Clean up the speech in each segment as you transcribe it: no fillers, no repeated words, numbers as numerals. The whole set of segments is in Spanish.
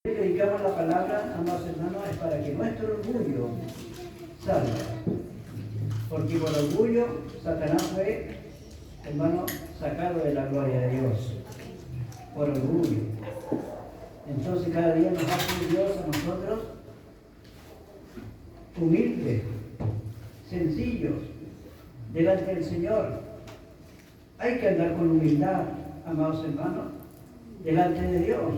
Predicamos la palabra, amados hermanos, es para que nuestro orgullo salga. Porque por orgullo Satanás fue, hermano, sacado de la gloria de Dios. Por orgullo. Entonces cada día nos hace Dios a nosotros humildes, sencillos, delante del Señor. Hay que andar con humildad, amados hermanos, delante de Dios.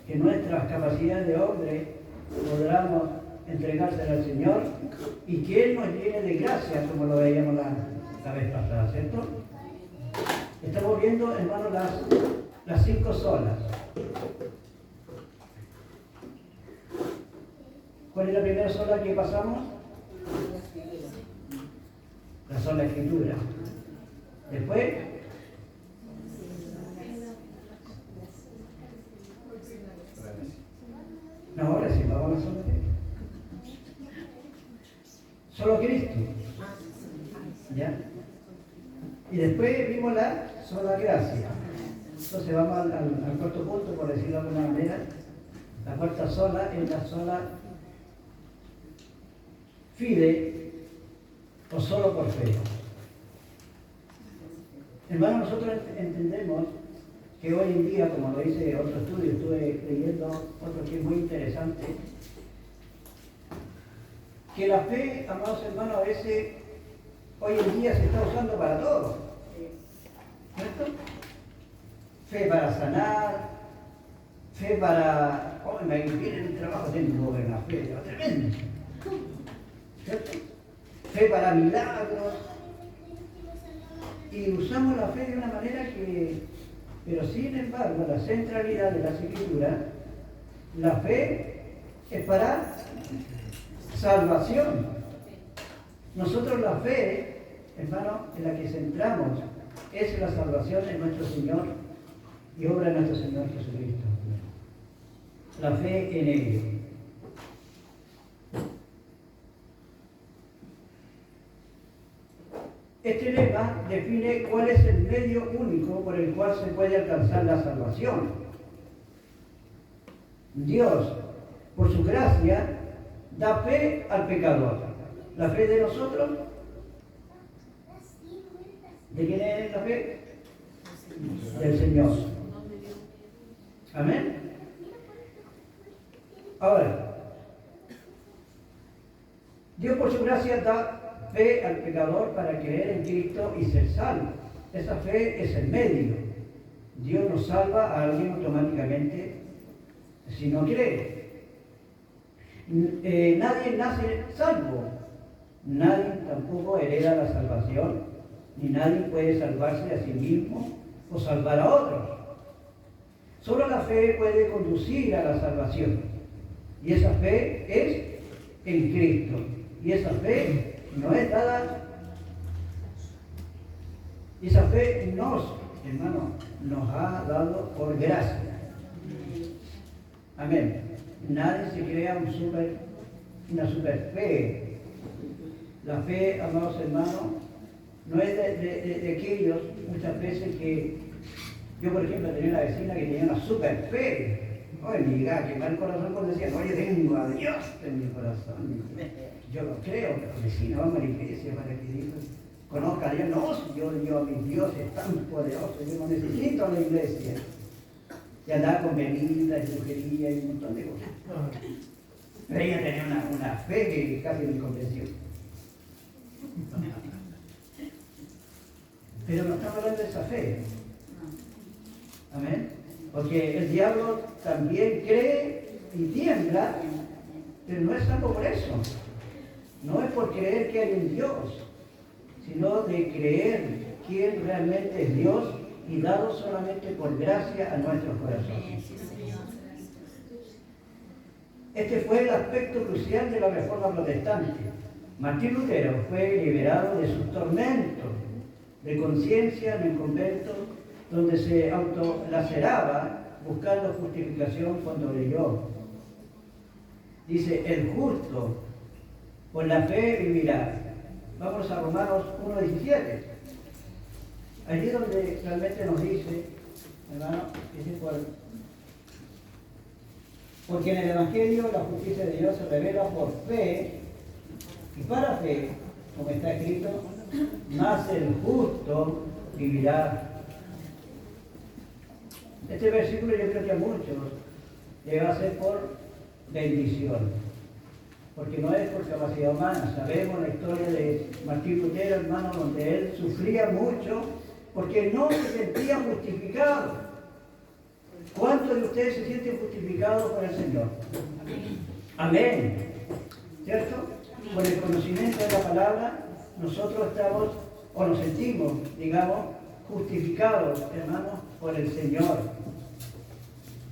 Que nuestras capacidades de hombre podamos entregárselas al Señor y que Él nos llene de gracia, como lo veíamos la vez pasada, ¿cierto? Estamos viendo, hermanos, las 5 solas. ¿Cuál es la primera sola que pasamos? La sola Escritura. Después, no, ahora sí, vamos a la sola Cristo. Solo Cristo. ¿Ya? Y después vimos la sola gracia. Entonces vamos al cuarto punto, por decirlo de alguna manera. La cuarta sola es la sola fide o solo por fe. Hermanos, nosotros entendemos que hoy en día, como lo dice otro estudio, estuve leyendo otro que es muy interesante, que la fe, amados hermanos, a veces hoy en día se está usando para todo. ¿Cierto? Fe para sanar, fe para... Oh, me viene en el trabajo, tengo una fe tremenda. ¿Cierto? Fe para milagros. Y usamos la fe de una manera que... Pero sin embargo, la centralidad de las Escrituras, la fe es para salvación. Nosotros la fe, hermano, en la que centramos es la salvación en nuestro Señor y obra de nuestro Señor Jesucristo. La fe en Él. Este lema define cuál es el medio único por el cual se puede alcanzar la salvación. Dios, por su gracia, da fe al pecador. ¿La fe de nosotros? ¿De quién es la fe? Del Señor. Amén. Ahora, Dios por su gracia da fe al pecador para creer en Cristo y ser salvo. Esa fe es el medio. Dios no salva a alguien automáticamente si no cree. Nadie nace salvo. Nadie tampoco hereda la salvación. Ni nadie puede salvarse a sí mismo o salvar a otros. Solo la fe puede conducir a la salvación. Y esa fe es en Cristo. Y esa fe no es dada, y esa fe hermano, nos ha dado por gracia. Amén. Nadie se crea una super fe. La fe, amados hermanos, no es de aquellos muchas veces que yo, por ejemplo, tenía una vecina que tenía una super fe. Oye, mi hija, que mal corazón cuando decía, oye, tengo a Dios en mi corazón. Yo lo creo, pero vecino, vamos a la iglesia para que Dios conozca a Dios. No, yo, mi Dios es tan poderoso, yo no necesito la iglesia. Y andaba con bebidas y brujería y un montón de cosas. Pero ella tenía una fe que casi me convenció. Pero no estamos hablando de esa fe. Amén. Porque el diablo también cree y tiembla, pero no es tanto por eso. No es por creer que hay un Dios, sino de creer quién realmente es Dios y dado solamente por gracia a nuestros corazones. Este fue el aspecto crucial de la Reforma Protestante. Martín Lutero fue liberado de sus tormentos de conciencia en el convento, donde se autolaceraba buscando justificación cuando leyó. Dice, el justo por la fe vivirá. Vamos a Romanos 1:17. Allí donde realmente nos dice, hermano, dice Porque en el Evangelio la justicia de Dios se revela por fe, y para fe, como está escrito, más el justo vivirá. Este versículo yo creo que a muchos le va a ser por bendición, porque no es por capacidad humana. Sabemos la historia de Martín Lutero, hermano, donde él sufría mucho porque no se sentía justificado. ¿Cuántos de ustedes se sienten justificados por el Señor? Amén. ¿Cierto? Por el conocimiento de la palabra, nosotros estamos, o nos sentimos, digamos, justificados, hermanos, por el Señor.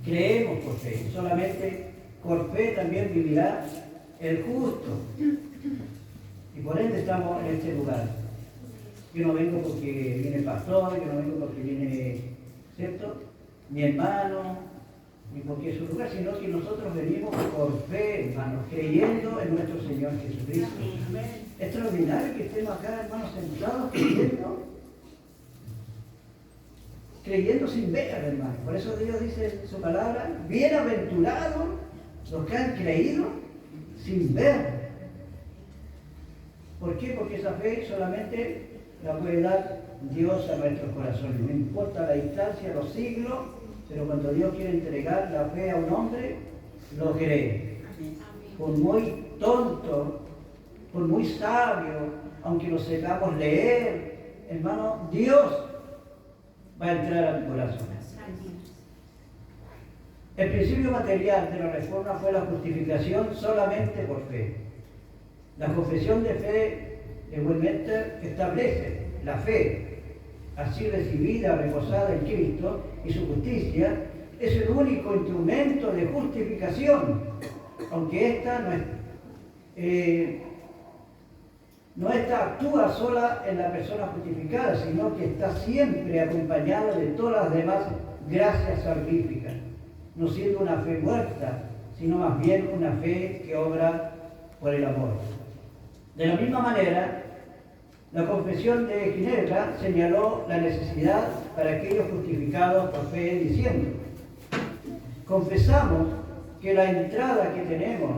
Creemos por fe, solamente por fe también vivirá el justo. Y por ende estamos en este lugar. Yo no vengo porque viene el pastor, yo no vengo porque viene, ¿cierto?, mi hermano, ni porque es su lugar, sino que nosotros venimos por fe, hermanos, creyendo en nuestro Señor Jesucristo. Es extraordinario que estemos acá, hermanos, sentados, creyendo sin ver, hermano. Por eso Dios dice en su palabra, bienaventurados los que han creído sin ver. ¿Por qué? Porque esa fe solamente la puede dar Dios a nuestros corazones. No importa la distancia, los siglos, pero cuando Dios quiere entregar la fe a un hombre, lo cree. Por muy tonto, por muy sabio, aunque lo sepamos leer, hermano, Dios va a entrar a tu corazón. El principio material de la Reforma fue la justificación solamente por fe. La confesión de fe de Westminster establece la fe, así recibida, reposada en Cristo y su justicia, es el único instrumento de justificación, aunque esta no actúa sola en la persona justificada, sino que está siempre acompañada de todas las demás gracias salvíficas, no siendo una fe muerta, sino más bien una fe que obra por el amor. De la misma manera, la Confesión de Ginebra señaló la necesidad para aquellos justificados por fe diciendo: confesamos que la entrada que tenemos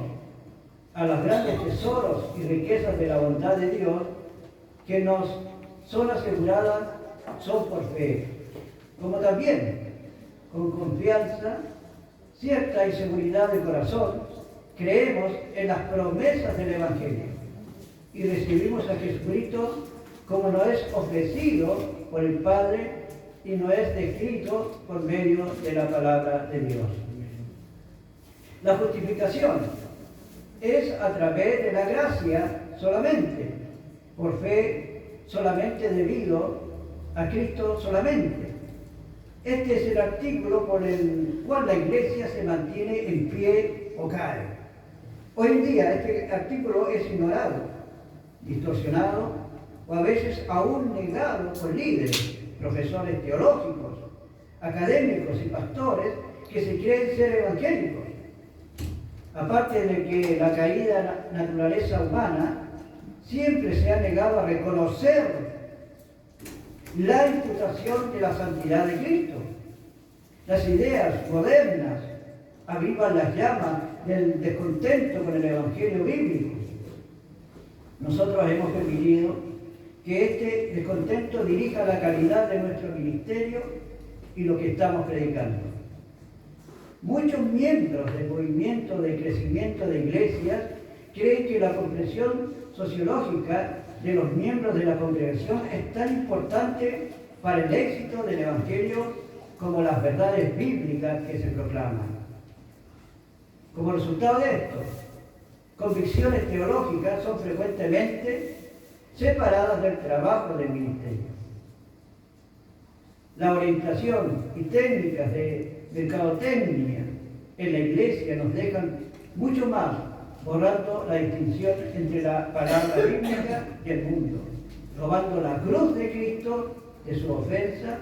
a los grandes tesoros y riquezas de la bondad de Dios que nos son aseguradas son por fe, como también con confianza, cierta y seguridad de corazón, creemos en las promesas del Evangelio y recibimos a Jesucristo como nos es ofrecido por el Padre y nos es descrito por medio de la palabra de Dios. La justificación es a través de la gracia solamente, por fe solamente, debido a Cristo solamente. Este es el artículo por el cual la Iglesia se mantiene en pie o cae. Hoy en día este artículo es ignorado, distorsionado o a veces aún negado por líderes, profesores teológicos, académicos y pastores que se creen ser evangélicos. Aparte de que la caída naturaleza humana siempre se ha negado a reconocer la imputación de la santidad de Cristo. Las ideas modernas avivan las llamas del descontento con el Evangelio bíblico. Nosotros hemos permitido que este descontento dirija la calidad de nuestro ministerio y lo que estamos predicando. Muchos miembros del movimiento de crecimiento de iglesias creen que la comprensión sociológica de los miembros de la congregación es tan importante para el éxito del Evangelio como las verdades bíblicas que se proclaman. Como resultado de esto, convicciones teológicas son frecuentemente separadas del trabajo del ministerio. La orientación y técnicas de mercadotecnia en la iglesia nos dejan mucho más, borrando la distinción entre la palabra bíblica y el mundo, robando la cruz de Cristo de su ofensa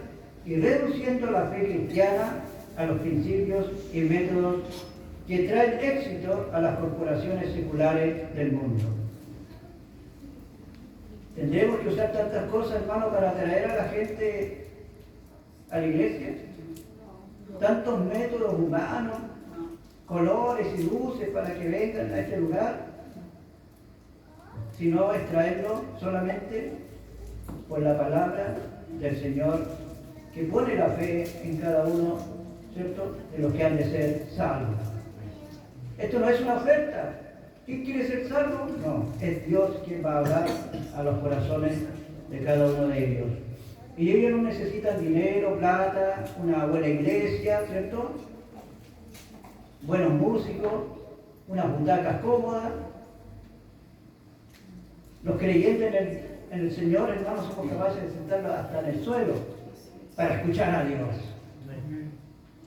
y reduciendo la fe cristiana a los principios y métodos que traen éxito a las corporaciones seculares del mundo. ¿Tendremos que usar tantas cosas, hermano, para atraer a la gente a la iglesia? ¿Tantos métodos humanos? colores y luces para que vengan a este lugar, sino extraerlo solamente por la palabra del Señor, que pone la fe en cada uno, ¿cierto?, de los que han de ser salvos. Esto no es una oferta. ¿Quién quiere ser salvo? No, es Dios quien va a hablar a los corazones de cada uno de ellos. Y ellos no necesitan dinero, plata, una buena iglesia, ¿cierto?, buenos músicos, unas butacas cómodas. Los creyentes en el Señor, hermanos, somos capaces de sentarlos hasta en el suelo para escuchar a Dios.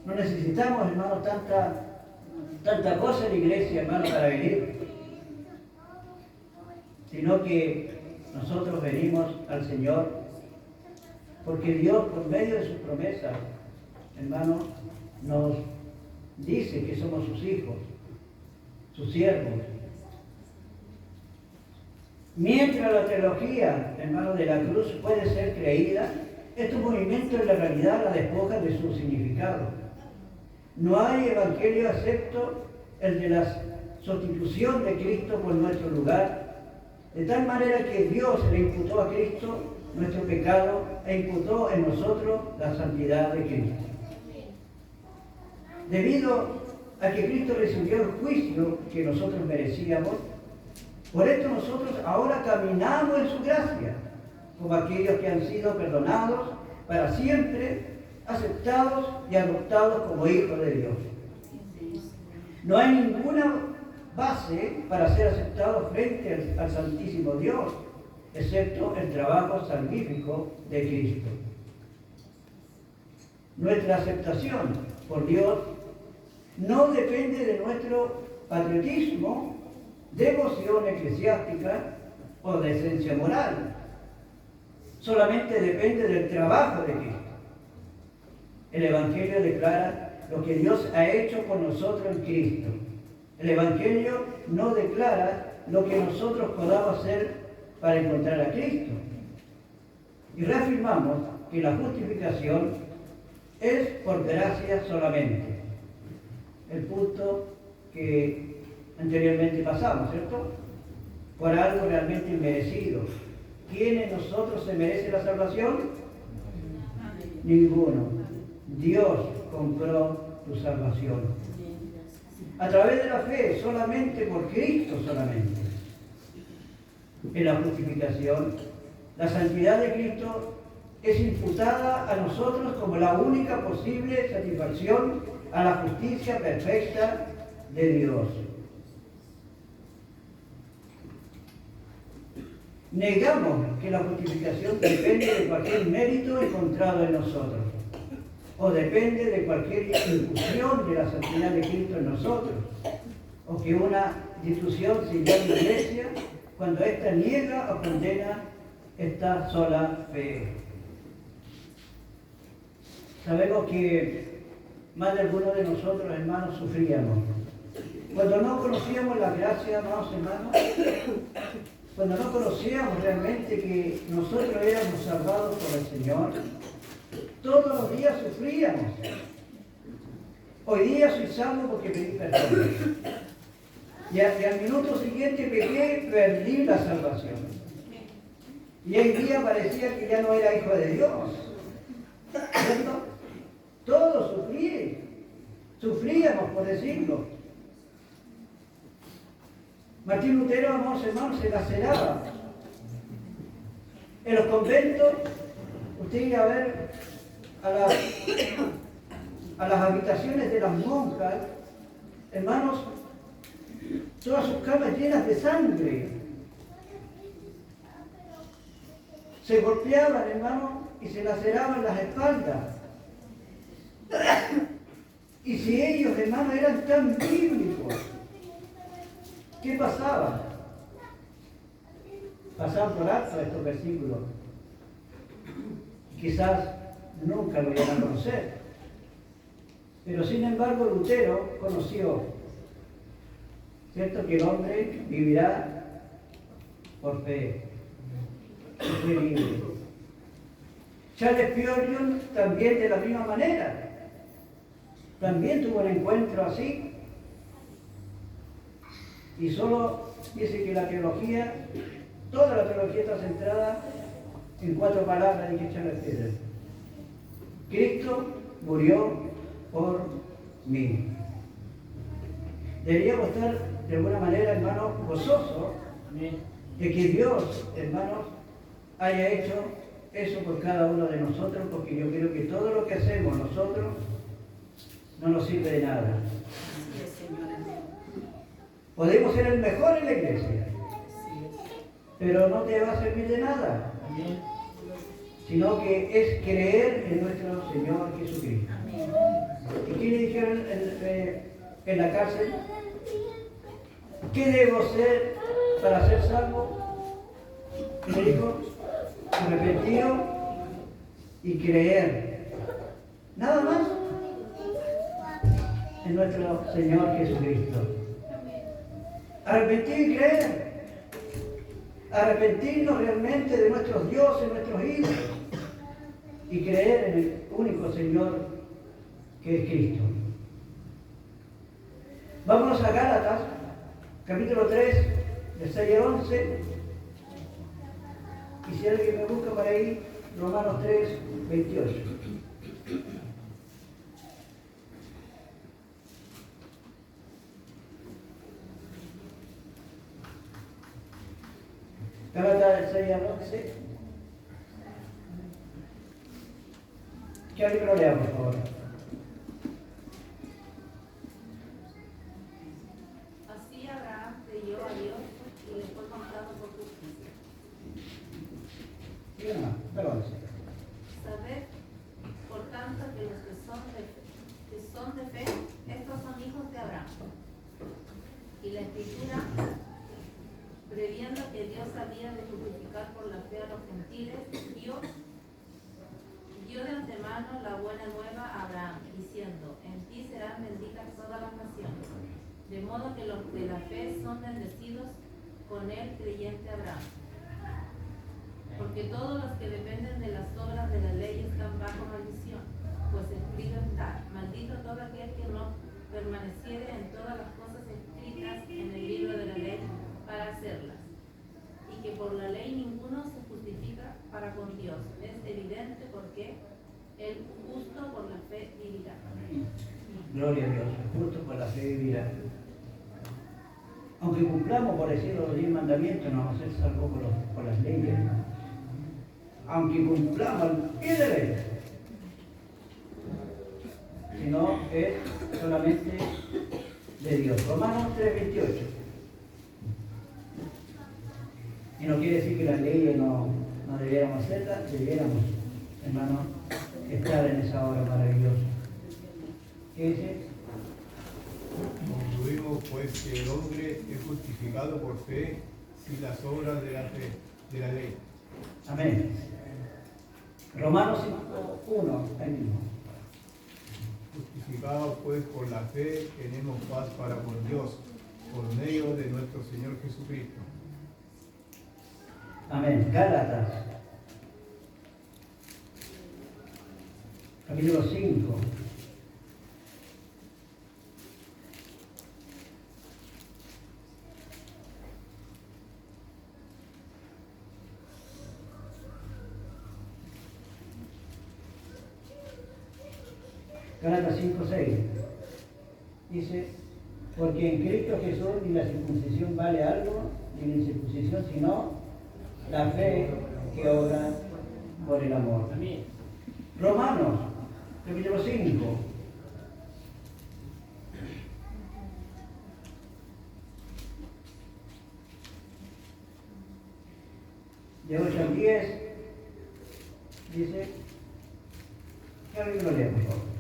No necesitamos, hermanos, tanta cosa en la iglesia, hermanos, para venir, sino que nosotros venimos al Señor porque Dios, por medio de sus promesas, hermanos, nos dice que somos sus hijos, sus siervos. Mientras la teología, hermanos, de la cruz puede ser creída, estos movimientos en la realidad la despojan de su significado. No hay evangelio excepto el de la sustitución de Cristo por nuestro lugar, de tal manera que Dios le imputó a Cristo nuestro pecado e imputó en nosotros la santidad de Cristo. Debido a que Cristo recibió el juicio que nosotros merecíamos, por esto nosotros ahora caminamos en su gracia, como aquellos que han sido perdonados para siempre, aceptados y adoptados como hijos de Dios. No hay ninguna base para ser aceptados frente al Santísimo Dios, excepto el trabajo salvífico de Cristo. Nuestra aceptación por Dios no depende de nuestro patriotismo, devoción eclesiástica o decencia moral. Solamente depende del trabajo de Cristo. El Evangelio declara lo que Dios ha hecho por nosotros en Cristo. El Evangelio no declara lo que nosotros podamos hacer para encontrar a Cristo. Y reafirmamos que la justificación es por gracia solamente. El punto que anteriormente pasamos, ¿cierto? Por algo realmente inmerecido. ¿Quién en nosotros se merece la salvación? Ninguno. Dios compró tu salvación. A través de la fe, solamente por Cristo solamente. En la justificación, la santidad de Cristo es imputada a nosotros como la única posible satisfacción a la justicia perfecta de Dios. Negamos que la justificación depende de cualquier mérito encontrado en nosotros, o depende de cualquier infusión de la santidad de Cristo en nosotros, o que una institución se llame iglesia cuando ésta niega o condena esta sola fe. Sabemos que más de algunos de nosotros, hermanos, sufríamos. Cuando no conocíamos la gracia, amados hermanos, cuando no conocíamos realmente que nosotros éramos salvados por el Señor, todos los días sufríamos. Hoy día soy salvo porque pedí perdón. Y al minuto siguiente pequé, perdí la salvación. Y hoy día parecía que ya no era hijo de Dios. ¿Cierto? Todos sufríamos por decirlo. Martín Lutero, amados hermanos, se laceraba. En los conventos, usted iba a ver a las habitaciones de las monjas, hermanos, todas sus camas llenas de sangre. Se golpeaban, hermanos, y se laceraban las espaldas. Y si ellos, hermanos, eran tan bíblicos, ¿qué pasaba? Pasaban por alto estos versículos. Quizás nunca lo iban a conocer. Pero sin embargo Lutero conoció, ¿cierto?, que el hombre vivirá por fe. Fue libre. Charles Spurgeon también de la misma manera. También tuvo un encuentro así Y solo dice que la teología, toda la teología está centrada en 4 palabras de que echar las piedras. Cristo murió por mí. Deberíamos estar de alguna manera, hermanos, gozosos de que Dios, hermanos, haya hecho eso por cada uno de nosotros, porque yo creo que todo lo que hacemos nosotros no nos sirve de nada. Podemos ser el mejor en la iglesia, pero no te va a servir de nada, sino que es creer en nuestro Señor Jesucristo. ¿Y qué le dijeron en la cárcel? ¿Qué debo ser para ser salvo? Y le dijo, arrepentido y creer. Nada más en nuestro Señor Jesucristo. Arrepentir y creer. Arrepentirnos realmente de nuestros dioses, nuestros ídolos, y creer en el único Señor que es Cristo. Vámonos a Gálatas, capítulo 3, de 6 a 11. Y si alguien me busca para ahí, Romanos 3, 28. Gálatas 6 al 11. Que alguien lo lea, por favor. Así Abraham creyó a Dios y le fue contado por justicia. Perdón. Sabed, por tanto, que los que son de fe, estos son hijos de Abraham. Y la Escritura, previendo que Dios había de justificar por la fe a los gentiles, dio de antemano la buena nueva a Abraham, diciendo, en ti serán benditas todas las naciones. De modo que los de la fe son bendecidos con el creyente Abraham. Porque todos los que dependen de las obras de la ley están bajo maldición, pues escrito está, maldito todo aquel que no permaneciere en todas las cosas escritas en el libro de la ley para hacerlas. Y que por la ley ninguno se justifica para con Dios. Es evidente porque el justo por la fe vivirá. Gloria a Dios, el justo por la fe vivirá. Aunque cumplamos, por decirlo, los 10 mandamientos, no vamos a ser salvos por las leyes. Aunque cumplamos al pie de ley, sino es solamente de Dios. Romanos 3:28. Y no quiere decir que las leyes no debiéramos hacerlas, debiéramos, hermano, estar en esa obra maravillosa. ¿Qué dice? Concluimos pues que el hombre es justificado por fe sin las obras de la fe, de la ley. Amén. Romanos 5:1, ahí mismo. Justificados pues por la fe tenemos paz para con Dios, por medio de nuestro Señor Jesucristo. Amén. Gálatas, capítulo 5. Gálatas 5:6. Dice, porque en Cristo Jesús ni la circuncisión vale algo, ni la incircuncisión, sino la fe que obra por el amor. Amén. Romanos, capítulo 5. De 8 al 10, dice, que alguien lo lea, por favor.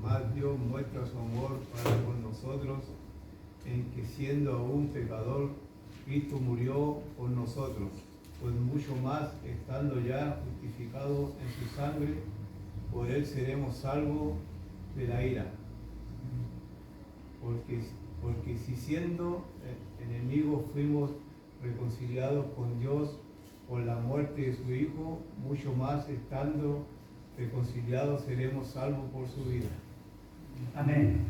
Mas Dios muestra su amor para con nosotros, en que siendo aún pecador, Cristo murió por nosotros, pues mucho más, estando ya justificados en su sangre, por él seremos salvos de la ira. Porque si siendo enemigos fuimos reconciliados con Dios por la muerte de su Hijo, mucho más, estando reconciliados, seremos salvos por su vida. Amén.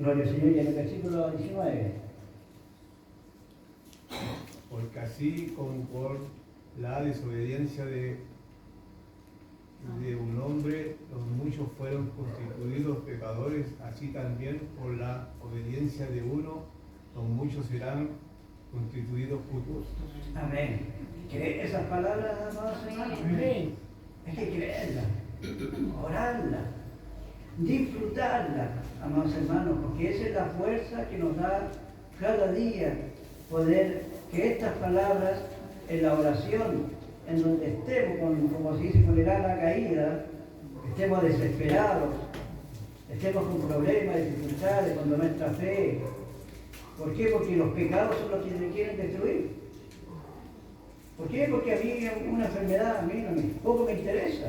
Gloria al Señor. Y en el versículo 19. Porque así como por la desobediencia de un hombre los muchos fueron constituidos pecadores, así también por la obediencia de uno los muchos serán constituidos justos. Amén. ¿Creer esas palabras, amados hermanos? Amén. Hay que creerlas, orarlas, disfrutarlas, amados hermanos, porque esa es la fuerza que nos da cada día poder que estas palabras en la oración, en donde estemos, como se dice, con el ala caída, estemos desesperados, estemos con problemas, dificultades, cuando nuestra fe. ¿Por qué? Porque los pecados son los que se quieren destruir. ¿Por qué? Porque a mí una enfermedad, a mí poco me interesa.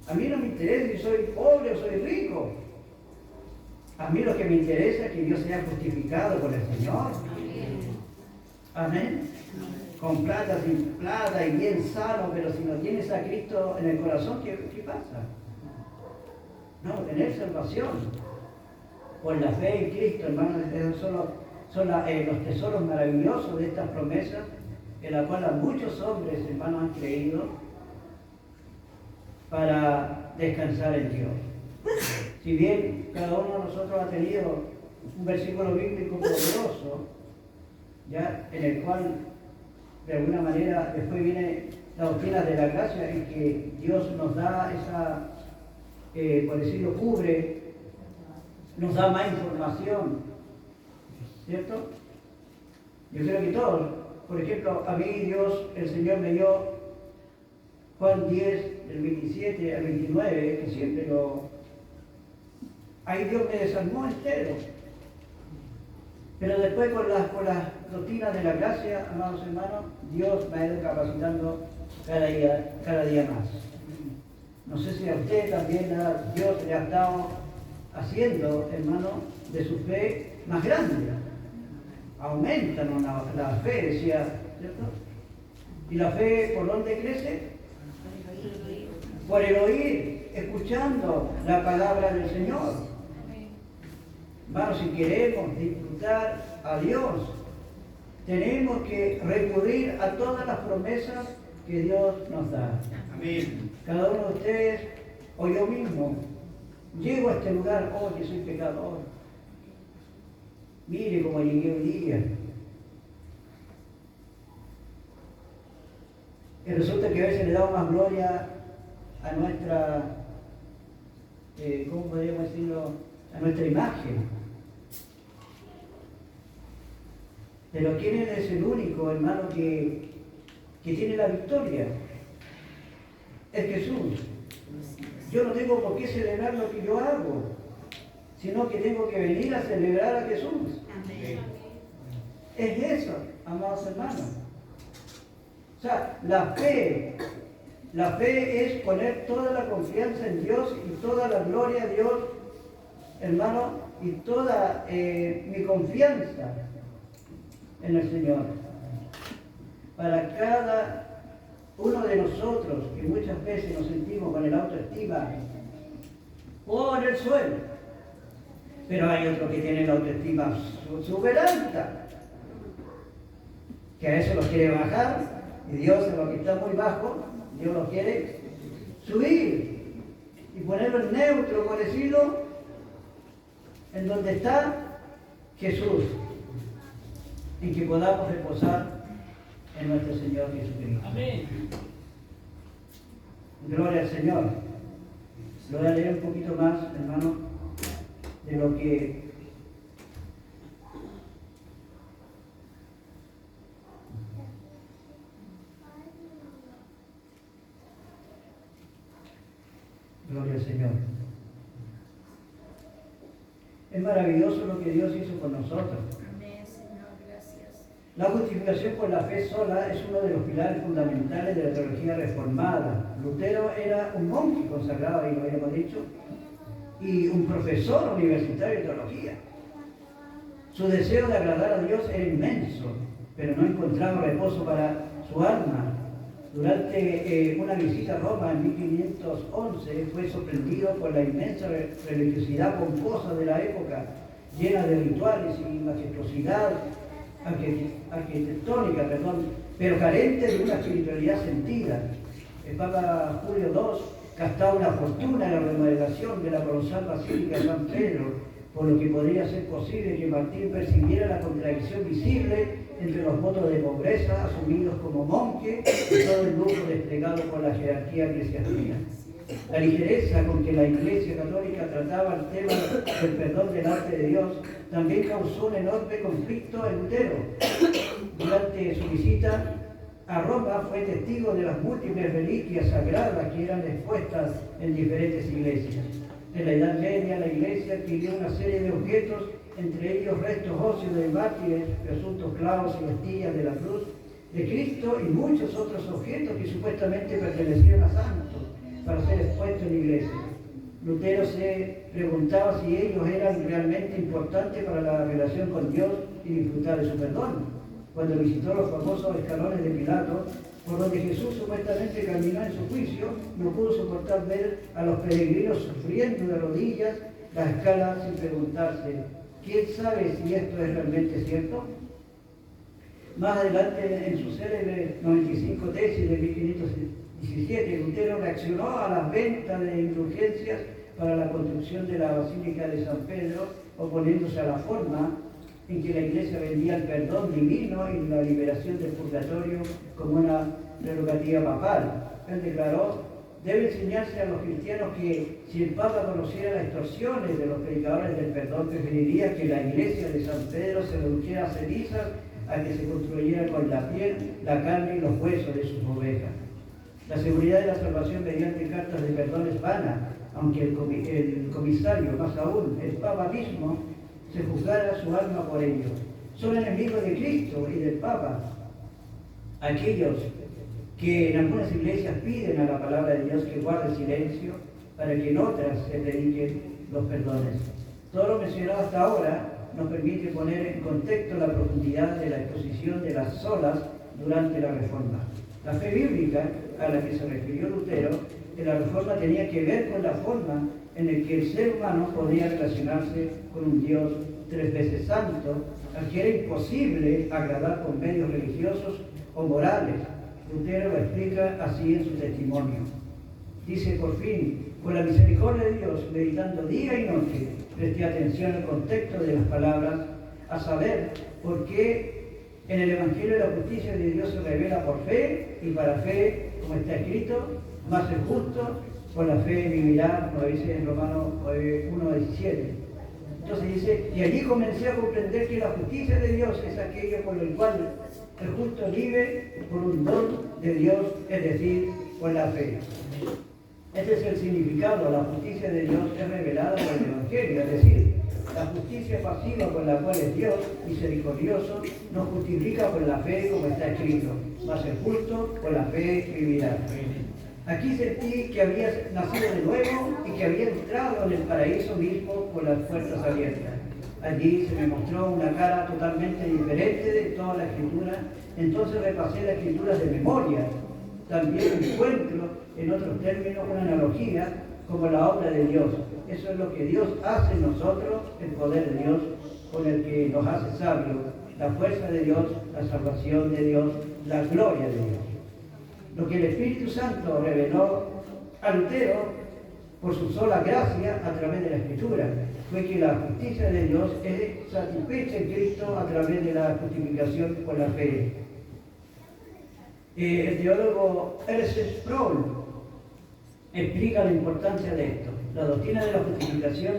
A mí no me interesa si soy pobre o soy rico. A mí lo que me interesa es que yo sea justificado por el Señor. Amén. Con plata, sin plata y bien sano, pero si no tienes a Cristo en el corazón, ¿qué pasa? No, tener salvación. Por la fe en Cristo, hermanos, son los tesoros maravillosos de estas promesas, en las cuales muchos hombres, hermanos, han creído para descansar en Dios. Si bien cada uno de nosotros ha tenido un versículo bíblico poderoso, ya en el cual de alguna manera después viene la doctrina de la gracia, en que Dios nos da esa, por decirlo, cubre, nos da más información, ¿cierto? Yo creo que todos, por ejemplo, a mí Dios, el Señor me dio Juan 10, del 27 al 29, que siempre ahí Dios me desarmó entero. Pero después con las doctrinas de la gracia, amados hermanos, Dios me ha ido capacitando cada día más. No sé si a usted también Dios le ha estado haciendo, hermano, de su fe más grande. Aumentan la fe, decía, ¿cierto? ¿Y la fe por dónde crece? Por el oír, escuchando la palabra del Señor. Hermanos, si queremos disfrutar a Dios, tenemos que recurrir a todas las promesas que Dios nos da. Amén. Cada uno de ustedes, o yo mismo, llego a este lugar, que soy pecador. Mire cómo llegué hoy día. Y resulta que a veces le damos más gloria a nuestra, ¿cómo podríamos decirlo? A nuestra imagen. Pero ¿quién es el único, hermano, que tiene la victoria? Es Jesús. Yo no tengo por qué celebrar lo que yo hago, sino que tengo que venir a celebrar a Jesús. Amén. Es eso, amados hermanos. O sea, la fe es poner toda la confianza en Dios y toda la gloria a Dios, hermano, y toda mi confianza en el Señor. Para cada uno de nosotros, que muchas veces nos sentimos con el autoestima por el suelo, pero hay otros que tienen la autoestima súper alta, que a eso los quiere bajar, y Dios, a los que está muy bajo, Dios los quiere subir y ponerlo en neutro, por decirlo, en donde está Jesús, y que podamos reposar en nuestro Señor Jesucristo. Amén. Gloria al Señor. Lo voy a leer un poquito más, hermano, de lo que gloria al Señor. Es maravilloso lo que Dios hizo con nosotros. Amén, Señor, gracias. La justificación por la fe sola es uno de los pilares fundamentales de la teología reformada. Lutero era un monje consagrado, y lo habíamos dicho, y un profesor universitario de teología. Su deseo de agradar a Dios era inmenso, pero no encontraba reposo para su alma. Durante una visita a Roma en 1511 fue sorprendido por la inmensa religiosidad pomposa de la época, llena de rituales y majestuosidad arquitectónica, pero carente de una espiritualidad sentida. El Papa Julio II gastaba una fortuna en la remodelación de la colosal Basílica de San Pedro, por lo que podría ser posible que Martín percibiera la contradicción visible entre los votos de pobreza asumidos como monje y todo el lujo desplegado por la jerarquía eclesiástica. La ligereza con que la Iglesia Católica trataba el tema del perdón delante de Dios también causó un enorme conflicto en Lutero. Durante su visita a Roma fue testigo de las múltiples reliquias sagradas que eran expuestas en diferentes iglesias. En la Edad Media, la Iglesia adquirió una serie de objetos, entre ellos restos óseos de mártires, presuntos clavos y astillas de la cruz de Cristo y muchos otros objetos que supuestamente pertenecían a santos para ser expuestos en la Iglesia. Lutero se preguntaba si ellos eran realmente importantes para la relación con Dios y disfrutar de su perdón. Cuando visitó los famosos escalones de Pilato, por donde Jesús supuestamente caminó en su juicio, no pudo soportar ver a los peregrinos sufriendo de rodillas la escala sin preguntarse, ¿quién sabe si esto es realmente cierto? Más adelante, en su célebre 95 tesis de 1517, Lutero reaccionó a las ventas de indulgencias para la construcción de la Basílica de San Pedro, oponiéndose a la forma en que la Iglesia vendía el perdón divino y la liberación del purgatorio como una prerrogativa papal. Él declaró: debe enseñarse a los cristianos que si el Papa conociera las extorsiones de los predicadores del perdón, preferiría que la Iglesia de San Pedro se redujera a cenizas a que se construyera con la piel, la carne y los huesos de sus ovejas. La seguridad de la salvación mediante cartas de perdón es vana, aunque el comisario, más aún, el Papa mismo, se juzgara su alma por ello. Son enemigos de Cristo y del Papa aquellos que en algunas iglesias piden a la palabra de Dios que guarde silencio para que en otras se prediquen los perdones. Todo lo mencionado hasta ahora nos permite poner en contexto la profundidad de la exposición de las solas durante la Reforma. La fe bíblica a la que se refirió Lutero en la Reforma tenía que ver con la forma en la que el ser humano podía relacionarse con un Dios tres veces santo, al que era imposible agradar con medios religiosos o morales. Lutero lo explica así en su testimonio. Dice: por fin, con la misericordia de Dios, meditando día y noche, presté atención al contexto de las palabras, a saber, por qué en el Evangelio la justicia de Dios se revela por fe y para fe, como está escrito, mas el justo por la fe vivirá, como dice en Romanos 1:17. Entonces dice: y allí comencé a comprender que la justicia de Dios es aquello por lo cual el justo vive por un don de Dios, es decir, por la fe. Este es el significado. La justicia de Dios es revelada por el Evangelio, es decir, la justicia pasiva por la cual es Dios misericordioso nos justifica por la fe, como está escrito, mas el justo por la fe vivirá. Aquí sentí que había nacido de nuevo y que había entrado en el paraíso mismo por las puertas abiertas. Allí se me mostró una cara totalmente diferente de toda la Escritura. Entonces repasé las Escrituras de memoria. También encuentro, en otros términos, una analogía como la obra de Dios. Eso es lo que Dios hace en nosotros, el poder de Dios con el que nos hace sabios, la fuerza de Dios, la salvación de Dios, la gloria de Dios. Lo que el Espíritu Santo reveló a Lutero por su sola gracia a través de la Escritura fue que la justicia de Dios es satisfecha en Cristo a través de la justificación por la fe. El teólogo R.C. Sproul explica la importancia de esto. La doctrina de la justificación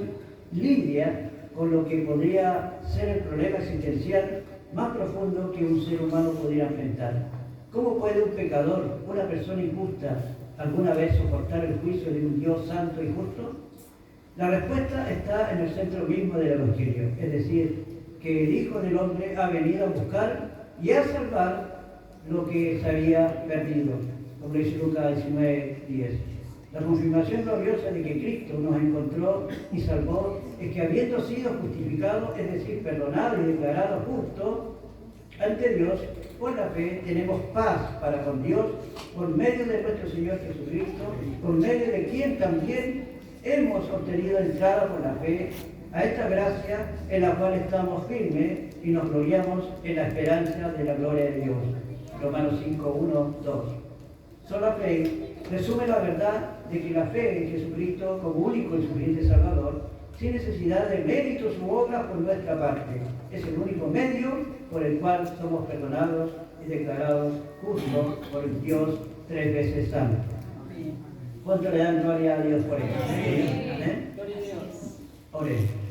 lidia con lo que podría ser el problema existencial más profundo que un ser humano pudiera enfrentar. ¿Cómo puede un pecador, una persona injusta, alguna vez soportar el juicio de un Dios santo y justo? La respuesta está en el centro mismo del Evangelio, es decir, que el Hijo del Hombre ha venido a buscar y a salvar lo que se había perdido, como dice Lucas 19:10. La confirmación gloriosa de que Cristo nos encontró y salvó es que, habiendo sido justificado, es decir, perdonado y declarado justo, ante Dios, por la fe tenemos paz para con Dios, por medio de nuestro Señor Jesucristo, por medio de quien también hemos obtenido entrada por la fe a esta gracia en la cual estamos firmes y nos gloriamos en la esperanza de la gloria de Dios. Romanos 5, 1, 2. Sola fe resume la verdad de que la fe en Jesucristo como único y suficiente Salvador, sin necesidad de méritos u obras por nuestra parte, es el único medio por el cual somos perdonados y declarados justos por el Dios 3 veces santo. ¿Cuánto le dan gloria a Dios por eso? Amén. Oremos.